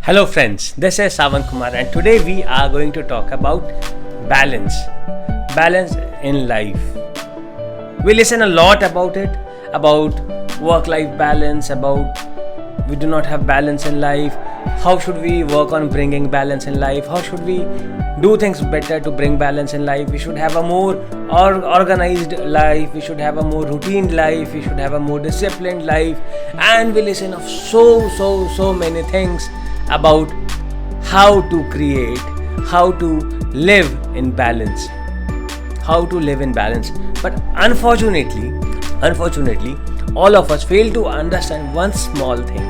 Hello friends, this is Savan Kumar and today we are going to talk about balance. Balance in life. We listen a lot about it, about work-life balance, about we do not have balance in life. How should we work on bringing balance in life? How should we do things better to bring balance in life? We should have a more organized life. We should have a more routine life. We should have a more disciplined life. And we listen of so many things about how to create, how to live in balance, but unfortunately all of us fail to understand one small thing,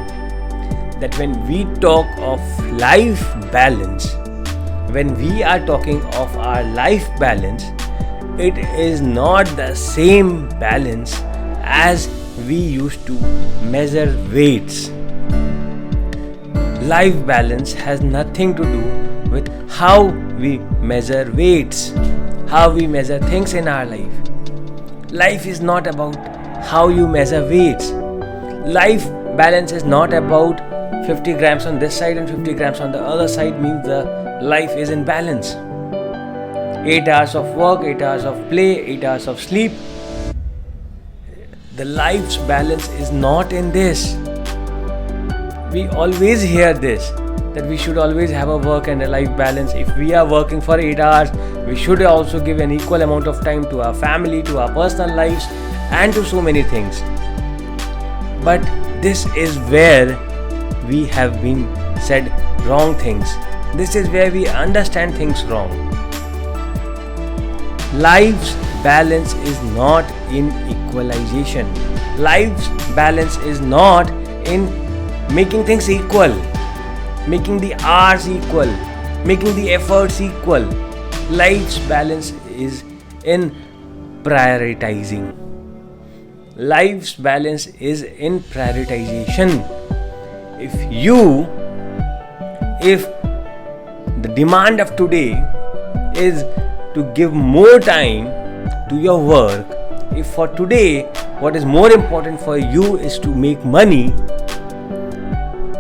that when we talk of life balance, when we are talking of our life balance, it is not the same balance as we used to measure weights. Life balance has nothing to do with how we measure weights, how we measure things in our life. Life is not about how you measure weights. Life balance is not about 50 grams on this side and 50 grams on the other side means the life is in balance. 8 hours of work, 8 hours of play, 8 hours of sleep. The life's balance is not in this. We always hear this, that we should always have a work and a life balance. If we are working for 8 hours, we should also give an equal amount of time to our family, to our personal lives, and to so many things. But this is where we have been said wrong things. This is where we understand things wrong. Life's balance is not in equalization. Life's balance is not in making things equal, making the hours equal, making the efforts equal. Life's balance is in prioritizing. Life's balance is in prioritization. If the demand of today is to give more time to your work, if for today what is more important for you is to make money,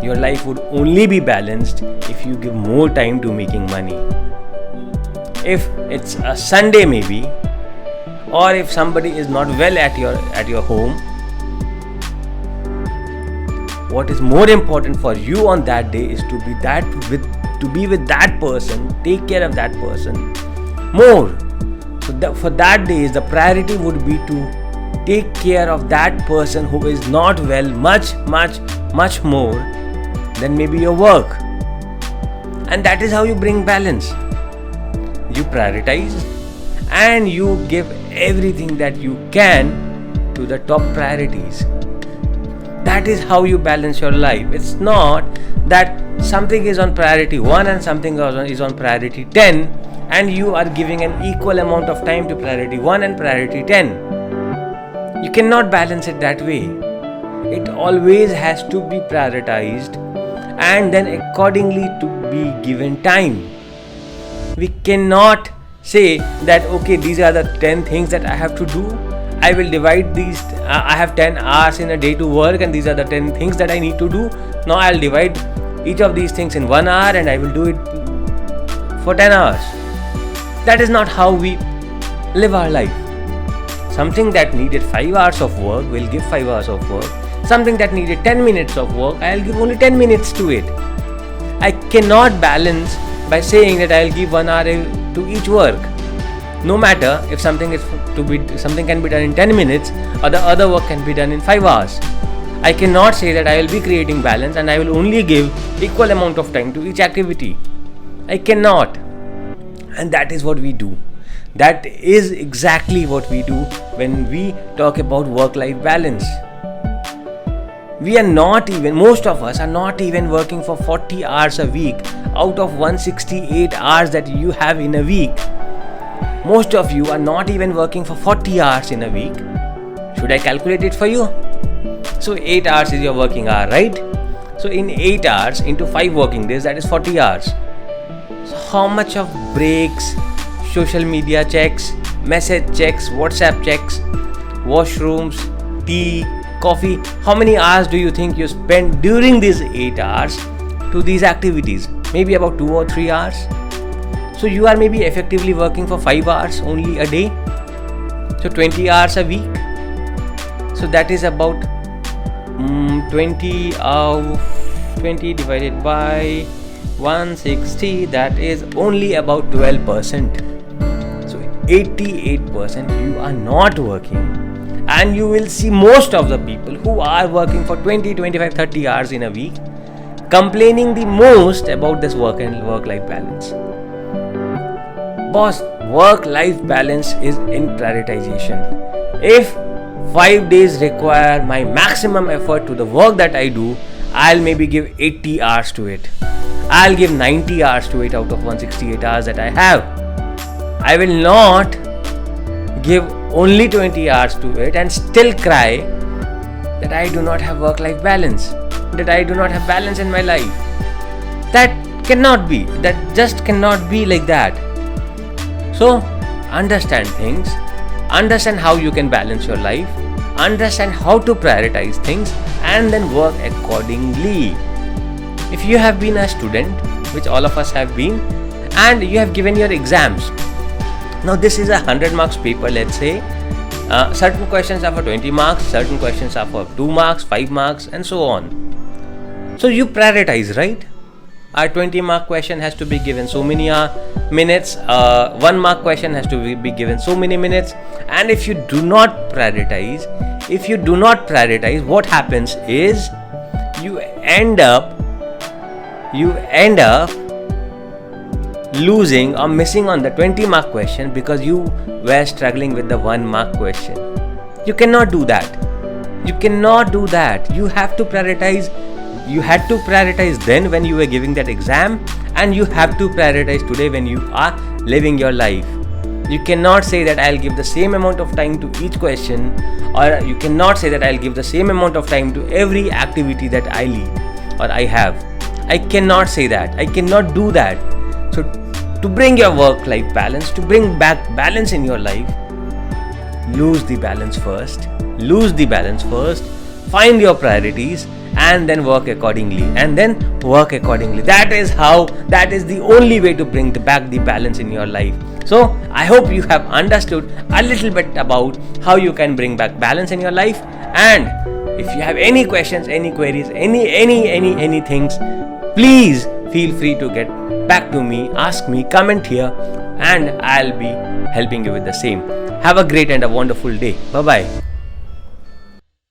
your life would only be balanced if you give more time to making money. If it's a Sunday maybe, or if somebody is not well at your home, what is more important for you on that day is to be with that person, take care of that person more. So for that day, the priority would be to take care of that person who is not well much more than maybe your work. And that is how you bring balance. You prioritize and you give everything that you can to the top priorities. That is how you balance your life. It's not that something is on priority 1 and something is on priority 10 and you are giving an equal amount of time to priority 1 and priority 10. You cannot balance it that way. It always has to be prioritized and then accordingly to be given time. We cannot say that okay, these are the 10 things that I have to do. I will divide these, I have 10 hours in a day to work and these are the 10 things that I need to do. Now I'll divide each of these things in 1 hour and I will do it for 10 hours. That is not how we live our life. Something that needed 5 hours of work, will give 5 hours of work. Something that needed 10 minutes of work, I'll give only 10 minutes to it. I cannot balance by saying that I'll give 1 hour to each work. No matter if something can be done in 10 minutes or the other work can be done in 5 hours. I cannot say that I will be creating balance and I will only give equal amount of time to each activity. I cannot. And that is what we do. That is exactly what we do when we talk about work-life balance. Most of us are not even working for 40 hours a week out of 168 hours that you have in a week. Most of you are not even working for 40 hours in a week. Should I calculate it for you? So 8 hours is your working hour, right? So in 8 hours into 5 working days, that is 40 hours. So how much of breaks, social media checks, message checks, WhatsApp checks, washrooms, tea, coffee, how many hours do you think you spend during these 8 hours to these activities, maybe about 2 or 3 hours. So you are maybe effectively working for 5 hours only a day, so 20 hours a week. So that is about 20 divided by 160, that is only about 12%. So 88% you are not working, and you will see most of the people who are working for 20, 25, 30 hours in a week complaining the most about this work-life balance. Boss, work-life balance is in prioritization. If 5 days require my maximum effort to the work that I do, I'll maybe give 80 hours to it. I'll give 90 hours to it out of 168 hours that I have. I will not give only 20 hours to it and still cry that I do not have work-life balance, that I do not have balance in my life. That cannot be. That just cannot be like that. So, understand things, understand how you can balance your life, understand how to prioritize things, and then work accordingly. If you have been a student, which all of us have been, and you have given your exams, now this is a 100 marks paper, let's say. Certain questions are for 20 marks, certain questions are for 2 marks, 5 marks, and so on. So you prioritize, right? A 20 mark question has to be given so many minutes, 1 mark question has to be given so many minutes. And if you do not prioritize, what happens is you end up losing or missing on the 20 mark question because you were struggling with the 1 mark question. You cannot do that. You have to prioritize. You had to prioritize then when you were giving that exam, and you have to prioritize today when you are living your life. You cannot say that I'll give the same amount of time to each question, or you cannot say that I'll give the same amount of time to every activity that I lead or I have. I cannot say that. I cannot do that. So to bring your work-life balance, to bring back balance in your life, lose the balance first. Find your priorities and then work accordingly. That is the only way to bring back the balance in your life. So I hope you have understood a little bit about how you can bring back balance in your life. And if you have any questions, any queries, any things, please feel free to get back to me, ask me, comment here, and I'll be helping you with the same. Have a great and a wonderful day. Bye-bye.